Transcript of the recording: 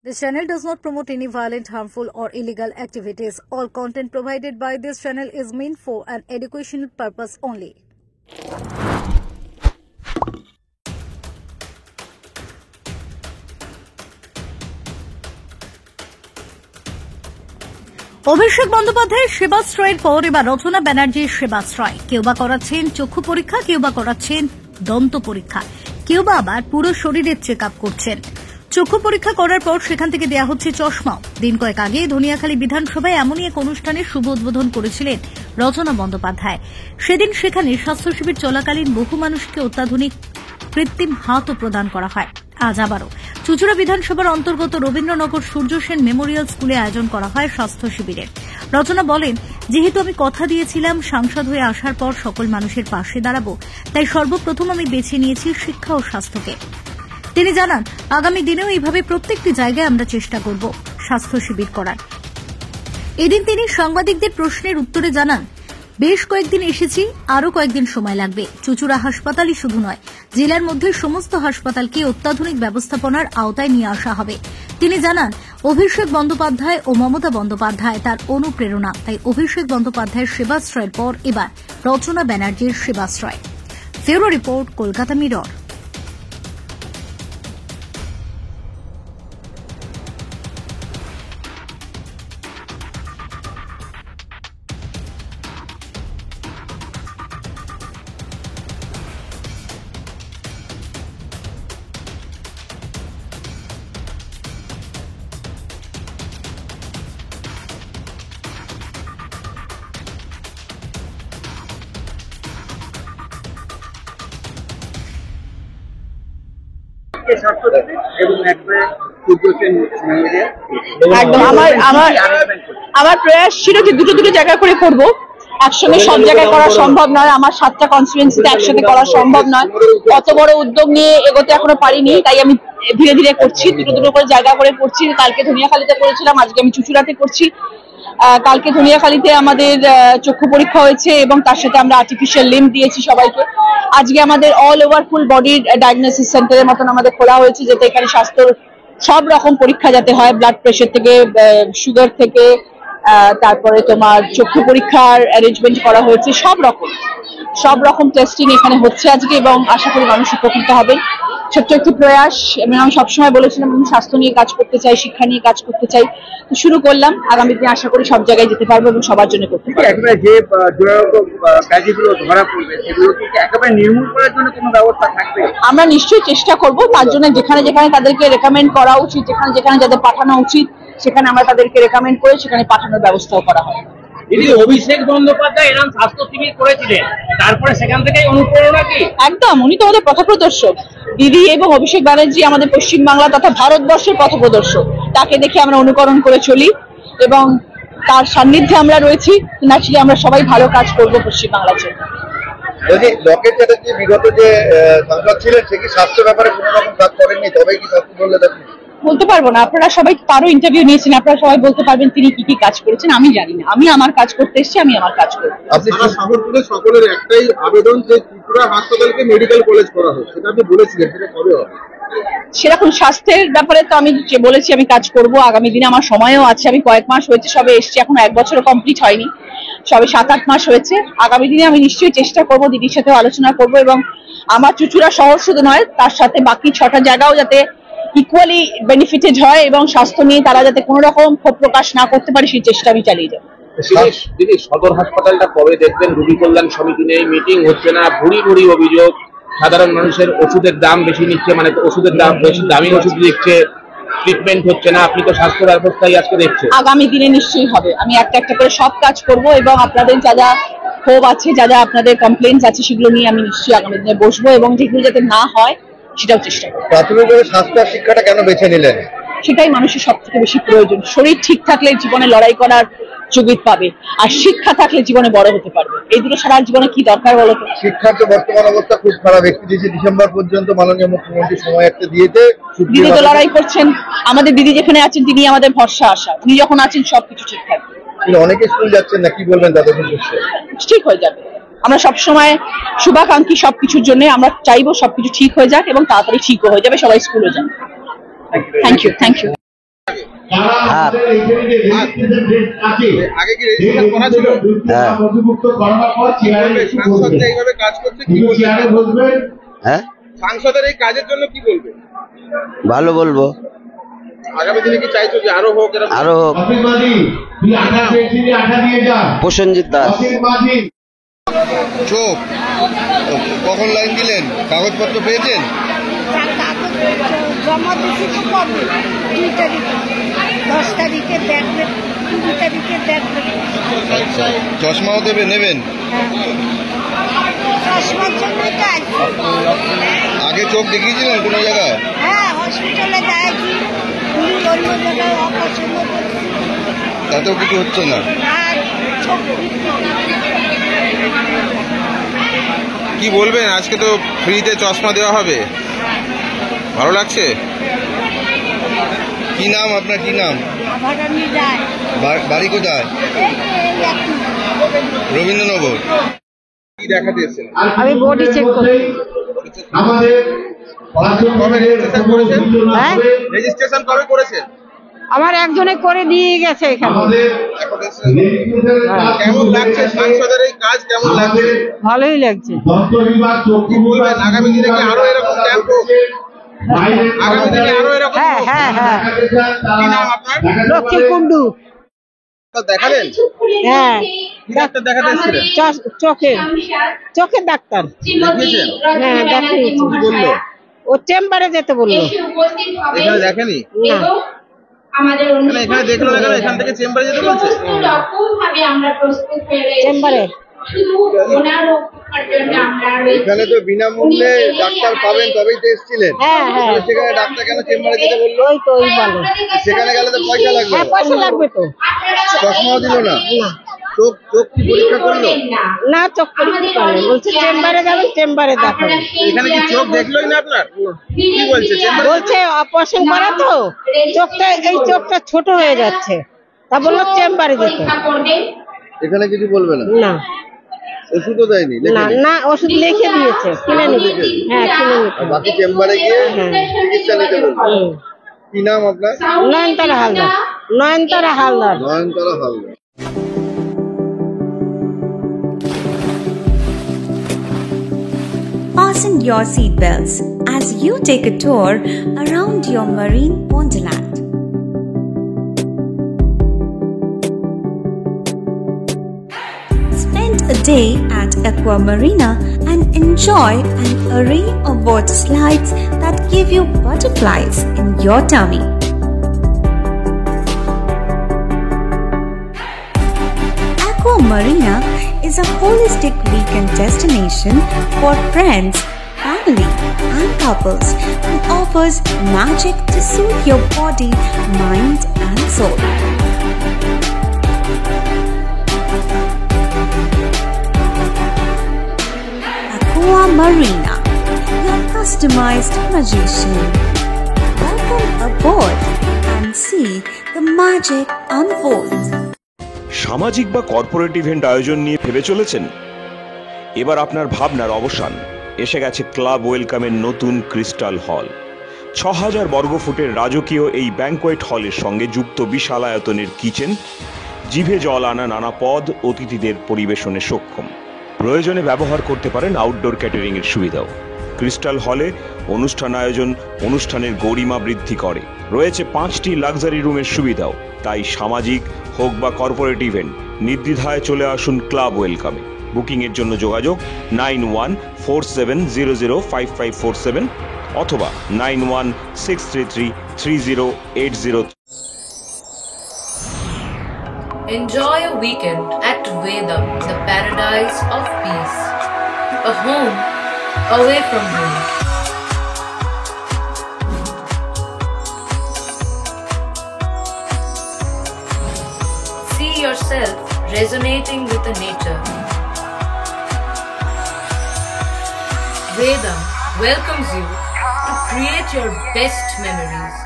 This channel does not promote any violent, harmful, or illegal activities. All content provided by this channel is meant for an educational purpose only. অভিষেক বন্দ্যোপাধ্যায়ের সেবাশ্রয়ের পর এবার রচনা ব্যানার্জির সেবাশ্রয়। কেউ বা করাচ্ছেন চক্ষু পরীক্ষা, কেউ বা করাচ্ছেন দন্ত পরীক্ষা, কেউ বা আবার পুরো শরীরের চেক আপ করছেন। চক্ষু পরীক্ষা করার পর সেখান থেকে দেয়া হচ্ছে চশমাও। দিন কয়েক আগে ধনিয়াখালী বিধানসভায় এমনই এক অনুষ্ঠানের শুভ উদ্বোধন করেছিলেন রচনা বন্দ্যোপাধ্যায়। সেদিন সেখানে স্বাস্থ্য শিবির চলাকালীন বহু মানুষকে অত্যাধুনিক কৃত্রিম হাতও প্রদান করা হয়। আজ আবারও চুঁচুড়া বিধানসভার অন্তর্গত রবীন্দ্রনগর সূর্য সেন মেমোরিয়াল স্কুলে আয়োজন করা হয় স্বাস্থ্য শিবিরের। রচনা বলেন, যেহেতু আমি কথা দিয়েছিলাম সাংসদ হয়ে আসার পর সকল মানুষের পাশে দাঁড়াবো, তাই সর্বপ্রথম আমি বেছে নিয়েছি শিক্ষা ও স্বাস্থ্যকে। তিনি জানান, আগামী দিনেও এইভাবে প্রত্যেকটি জায়গায় আমরা চেষ্টা করব স্বাস্থ্য শিবির করার। এদিন তিনি সাংবাদিকদের প্রশ্নের উত্তরে জানান, বেশ কয়েকদিন এসেছি, আরও কয়েকদিন সময় লাগবে। চুঁচুড়া হাসপাতালই শুধু নয়, জেলার মধ্যে সমস্ত হাসপাতালকে অত্যাধুনিক ব্যবস্থাপনার আওতায় নিয়ে আসা হবে। তিনি জানান, অভিষেক বন্দ্যোপাধ্যায় ও মমতা বন্দ্যোপাধ্যায় তার অনুপ্রেরণা, তাই অভিষেক বন্দ্যোপাধ্যায়ের সেবাশ্রয়ের পর এবার রচনা ব্যানার্জির সেবাশ্রয়। Bureau report, Kolkata mirror. একদম আমার প্রয়াস ছিল যে দুটো জায়গা করে করব। একসঙ্গে সব জায়গায় করা সম্ভব নয়, আমার 7টা কনস্টিটুয়েন্সিতে একসাথে করা সম্ভব নয়। অত বড় উদ্যোগ নিয়ে এগোতে এখনো পারিনি, তাই আমি ধীরে ধীরে করছি, দুটো করে জায়গা করে করছি। কালকে ধনিয়াখালীতে করেছিলাম, আজকে আমি চুঁচুড়াতে করছি। কালকে ধনিয়াখালীতে আমাদের চক্ষু পরীক্ষা হয়েছে এবং তার সাথে আমরা আর্টিফিশিয়াল লিম্ব দিয়েছি সবাইকে। আজকে আমাদের অল ওভার ফুল বডির ডায়াগনোসিস সেন্টারের মতন আমাদের খোলা হয়েছে, যাতে এখানে স্বাস্থ্যর সব রকম পরীক্ষা যাতে হয়, ব্লাড প্রেশার থেকে সুগার থেকে তারপরে তোমার চক্ষু পরীক্ষার অ্যারেঞ্জমেন্ট করা হয়েছে। সব রকম টেস্টিং এখানে হচ্ছে আজকে এবং আশা করি মানুষ উপকৃত হবেন। ছোট্ট একটি প্রয়াস। আমি সবসময় বলেছিলাম আমি স্বাস্থ্য নিয়ে কাজ করতে চাই, শিক্ষা নিয়ে কাজ করতে চাই, তো শুরু করলাম। আগামী দিনে আশা করি সব জায়গায় যেতে পারবো এবং সবার জন্য করতে পারবো। যে ব্যাধিগুলো ধরা পড়বে সেগুলো কি একেবারে নির্মূল করার জন্য কোনো ব্যবস্থা থাকবে? আমরা নিশ্চয়ই চেষ্টা করব। তার জন্য যেখানে তাদেরকে রেকমেন্ড করা উচিত, যেখানে যাদের পাঠানো উচিত, সেখানে আমরা তাদেরকে রেকমেন্ড করে সেখানে পাঠানোর ব্যবস্থাও করা হয়। দিদি, অভিষেক বন্দ্যোপাধ্যায় এরকম স্বাস্থ্য শিবির করেছিলেন, তারপরে সেখান থেকেই অনুপ্রেরণা কি? একদম, উনি তো আমাদের পথপ্রদর্শক। দিদি এবং অভিষেক ব্যানার্জি আমাদের পশ্চিমবাংলা তথা ভারতবর্ষের পথপ্রদর্শক। তাকে দেখে আমরা অনুকরণ করে চলি এবং তার সান্নিধ্যে আমরা রয়েছি। ন্যাচুরালি আমরা সবাই ভালো কাজ করবো পশ্চিমবাংলার জন্য। যদি লকেট চ্যাটার্জি বিগত যে সাংসদ ছিলেন, সে কি স্বাস্থ্য ব্যাপারে কোনো রকম কাজ করেননি, তবে কি স্বাস্থ্য বললে দেখুন? বলতে পারবো না। আপনারা সবাই তারও ইন্টারভিউ নিয়েছেন, আপনারা সবাই বলতে পারবেন তিনি কি কাজ করেছেন। আমি জানি না, আমি আমার কাজ করতে এসেছি, আমি আমার কাজ করবো। আপনি সকলের একটাই আবেদন যে ত্রিপুরা হাসপাতালকে মেডিকেল কলেজ করা হোক, সেটা আপনি বলেছিলেন, সেটা কবে হবে? সেরকম স্বাস্থ্যের ব্যাপারে তো আমি বলেছি আমি কাজ করব। আগামী দিনে আমার সময়ও আছে। আমি কয়েক মাস হয়েছে সবে এসেছি, এখন 1 বছরও কমপ্লিট হয়নি, সবে 7-8 মাস হয়েছে। আগামী দিনে আমি নিশ্চয়ই চেষ্টা করব, দিদির সাথেও আলোচনা করব এবং আমার চুঁচুড়া শহর শুধু নয়, তার সাথে বাকি 6টা জায়গাও যাতে ইকুয়ালি বেনিফিটেড হয় এবং স্বাস্থ্য নিয়ে তারা যাতে কোনো রকম ক্ষোভ প্রকাশ না করতে পারে, সেই চেষ্টা আমি চালিয়ে যাবো। দিদি, সদর হাসপাতালটা কবে দেখবেন? রোগী কল্যাণ সমিতি নেই, মিটিং হচ্ছে না, ভুড়ি অভিযোগ, সাধারণ মানুষের ওষুধের দাম বেশি নিচ্ছে, মানে ওষুধের দাম বেশি, দামি ওষুধ দিচ্ছে, ট্রিটমেন্ট হচ্ছে না। আপনি তো স্বাস্থ্য ব্যবস্থায় আজকে দেখছেন। আগামী দিনে নিশ্চয়ই হবে। আমি একটা করে সব কাজ করব এবং আপনাদের যা ক্ষোভ আছে, যা আপনাদের কমপ্লেন্টস আছে, সেগুলো নিয়ে আমি নিশ্চয়ই আগামী দিনে বসবো এবং যেগুলো যাতে না হয় সেটাও চেষ্টা করবো। প্রাথমিকভাবে স্বাস্থ্য শিক্ষাটা কেন বেছে নিলেন? সেটাই মানুষের সব থেকে বেশি প্রয়োজন। শরীর ঠিক থাকলে জীবনে লড়াই করার যোগ্যতা পাবে, আর শিক্ষা থাকলে জীবনে বড় হতে পারবে। এই দুটো সারা জীবনে কি দরকার বলো তো? শিক্ষার তো বর্তমান অবস্থা খুব খারাপ। 31 ডিসেম্বর পর্যন্ত মাননীয় মুখ্যমন্ত্রী সময় একটা দিয়েছে। দিদি তো লড়াই করছেন। আমাদের দিদি যেখানে আছেন তিনি আমাদের ভরসা আশা। উনি যখন আছেন সবকিছু ঠিক থাকবে। অনেকে স্কুল যাচ্ছেন না, কি বলবেন তাদের? ঠিক হয়ে যাবে। আমরা সবসময় শুভাকাঙ্ক্ষী সবকিছুর জন্য। আমরা চাইবো সবকিছু ঠিক হয়ে যাক এবং তাড়াতাড়ি ঠিক হয়ে যাবে, সবাই স্কুলে যান। Thank you. ভাত। আগে কি রেজিস্ট্রেশন করা ছিল? হ্যাঁ। সাংসদ যে এইভাবে কাজ করছে কি বলবেন? হ্যাঁ, সাংসদের এই কাজের জন্য কি বলবে? ভালো বলবো। আগামী দিনে কি চাইছো যে আরো হোক? আরো হোক। প্রসেনজিৎ দাস। চোখ কখন লাইন দিলেন? কাগজপত্র পেয়েছেন? জমা দিচ্ছি তো কবে? 2 তারিখে, 10 তারিখে দেখবে, 2 তারিখে দেখবে। আচ্ছা, চশমাও নেবেন? চশমার জন্যই তো আসছি। আগে চোখ দেখিয়েছিলেন কোনো জায়গায়? হ্যাঁ, হসপিটালে যাচ্ছি, অন্য জায়গায় অপারেশন করছি। তাতেও কিছু হচ্ছে না? আর চোখ কি বলবেন? আজকে তো ফ্রিতে চশমা দেওয়া হবে, ভালো লাগছে? কি নাম আপনার? কি নাম? আবার আমি যাই। বাড়ি কোথায়? রবীন্দ্রনগর। কি দেখাতে এসেছেন? আমি বডি চেক করি। কবে রেজিস্ট্রেশন করেছেন? হ্যাঁ, রেজিস্ট্রেশন কবে করেছেন? আমার একজনে করে দিয়ে গেছে এখানে। এখন এসেছেন। কেমন লাগছে সাংসদের এই কাজ? কেমন লাগছে? ভালোই লাগছে। কি বলবেন? আগামী দিনে কি আরো এরকম ক্যাম্প হোক? আগামী দিনে আরো এরকম? হ্যাঁ হ্যাঁ হ্যাঁ। কি নাম আপনার? লক্ষ্মী কুন্ডু। দেখালেন? হ্যাঁ, কি ডাক্তার দেখাতে এসেছিলেন? চোখের ডাক্তার। দেখিয়েছেন? হ্যাঁ, দেখিয়েছি। কি বললো? ও চেম্বারে যেতে বললো। এখানে দেখেনি? না, এখানে দেখলো না কেন? এখান থেকে চেম্বারে যেতে বলছে? চেম্বারে। এখানে তো বিনামূল্যে ডাক্তার পাবেন, তবেই তো এসেছিলেন। হ্যাঁ হ্যাঁ, সেখানে ডাক্তার কেন চেম্বারে যেতে বললো? ওই তো ওই ভালো। সেখানে গেলে তো পয়সা লাগবে। হ্যাঁ, পয়সা লাগবে তো। চশমাও দিল না? না চোখ কি পরীক্ষা করলো? না, চোখ পরীক্ষা করে বলছে চেম্বারে যাবে, চেম্বারে দেখাবে। এখানে কি চোখ দেখলোই না আপনার? কি বলছে? বলছে অপারেশন করা তো, এই চোখটা ছোট হয়ে যাচ্ছে, তা বললো চেম্বারে যেতে। এখানে কিছু বলবে না? না ওষুধও দেয়নি? না না, ওষুধ লিখে দিয়েছে, কিনে নিবি। হ্যাঁ, কিনে নিবি। বাকি চেম্বারে গিয়ে চিকিৎসা নিতে বলবে। কি নাম আপনার? নয়নতারা হালদার। নয়নতারা হালদার। নয়নতারা Haldar. Fasten your seatbelts as you take a tour around your marine wonderland. Spend a day at Aqua Marina and enjoy an array of water slides that give you butterflies in your tummy. Aqua Marina is a holistic weekend destination for friends, family, and couples and offers magic to soothe your body, mind, and soul. Aqua Marina, your customized magician. Welcome aboard and see the magic unfold. সামাজিক বা corporate event আয়োজন নিয়ে ভেবে চলেছেন? এবার আপনার ভাবনার অবসান। এসে গেছে ক্লাব ওয়েলকামের নতুন ক্রিস্টাল হল। ৬,০০০ বর্গফুটের রাজকীয় এই ব্যাংকোয়েট হলের সঙ্গে যুক্ত বিশাল আয়তনের কিচেন, জিভে জল আনা নানা পদ অতিথিদের পরিবেশনে সক্ষম। প্রয়োজনে ব্যবহার করতে পারেন আউটডোর ক্যাটারিং এর সুবিধাও। ক্রিস্টাল হলে অনুষ্ঠান আয়োজন অনুষ্ঠানের গরিমা বৃদ্ধি করে। রয়েছে 5টি লাক্সারি রুমের সুবিধাও। তাই সামাজিক হোক বা কর্পোরেট ইভেন্ট, নির্দ্বিধায় চলে আসুন ক্লাব ওয়েলকামে। বুকিং এর জন্য যোগাযোগ 9147005547 অথবা 9163333080। Enjoy a weekend at Vedam, the paradise of peace. A home away from home. See yourself resonating with the nature. Vedam welcomes you to create your best memories.